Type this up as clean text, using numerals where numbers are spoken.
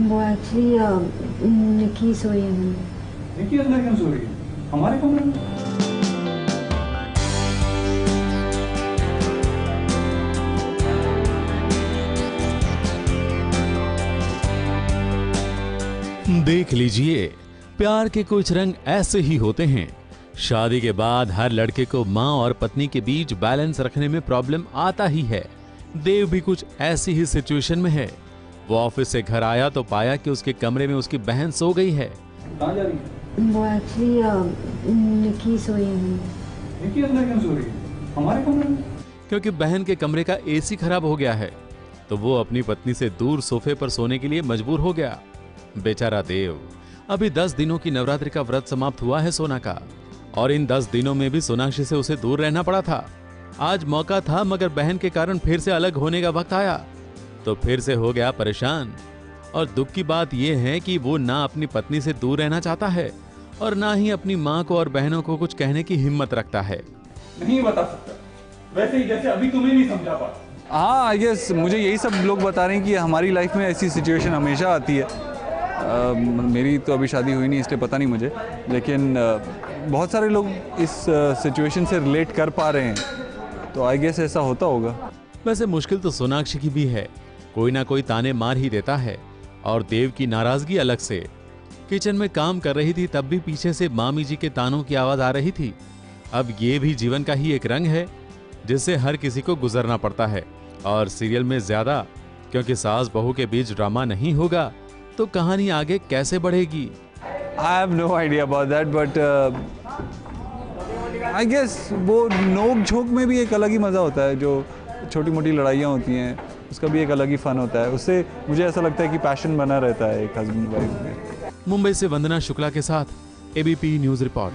वो एक्चुअली निकी सोई है अंदर। निकी अंदर क्यों सो रही है? हमारे कमरे में। देख लीजिए, प्यार के कुछ रंग ऐसे ही होते हैं। शादी के बाद हर लड़के को माँ और पत्नी के बीच बैलेंस रखने में प्रॉब्लम आता ही है। देव भी कुछ ऐसी ही सिचुएशन में है। वो ऑफिस से घर आया तो पाया कि उसके कमरे में उसकी बहन सो गई है। कहाँ जा रही है? वो एक्चुअली निकी सोई है अंदर। निकी अंदर क्यों सो रही है? हमारे कमरे में। क्योंकि बहन के कमरे का एसी खराब हो गया है तो वो अपनी पत्नी से दूर सोफे पर सोने के लिए मजबूर हो गया। बेचारा देव। अभी 10 दिनों की नवरात्रि का व्रत समाप्त हुआ है सोना का, और इन 10 दिनों में भी सोनाक्षी से उसे दूर रहना पड़ा था। आज मौका था, मगर बहन के कारण फिर से अलग होने का वक्त आया तो फिर से हो गया परेशान। और दुख की बात यह है कि वो ना अपनी पत्नी से दूर रहना चाहता है और ना ही अपनी माँ को और बहनों को कुछ कहने की हिम्मत रखता है। नहीं बता सकता, वैसे ही जैसे अभी तुम्हें नहीं समझा पा। हाँ, आई गेस मुझे यही सब लोग बता रहे हैं कि हमारी लाइफ में ऐसी सिचुएशन हमेशा आती है। मेरी तो अभी शादी हुई नहीं इसलिए पता नहीं मुझे, लेकिन बहुत सारे लोग इस सिचुएशन से रिलेट कर पा रहे हैं, तो आई गेस ऐसा होता होगा। वैसे मुश्किल तो सोनाक्षी की भी है, कोई ना कोई ताने मार ही देता है। और देव की नाराजगी अलग से। किचन में काम कर रही थी तब भी पीछे से मामी जी के तानों की आवाज आ रही थी। अब ये भी जीवन का ही एक रंग है जिससे हर किसी को गुजरना पड़ता है। और सीरियल में ज्यादा, क्योंकि सास बहू के बीच ड्रामा नहीं होगा तो कहानी आगे कैसे बढ़ेगी। I have no idea about that, but I guess वो नोक झोंक में भी एक अलग ही मज़ा होता है। जो छोटी मोटी लड़ाइयाँ होती हैं उसका भी एक अलग ही फन होता है। उससे मुझे ऐसा लगता है कि पैशन बना रहता है एक हस्बैंड वाइफ में। मुंबई से वंदना शुक्ला के साथ एबीपी न्यूज रिपोर्ट।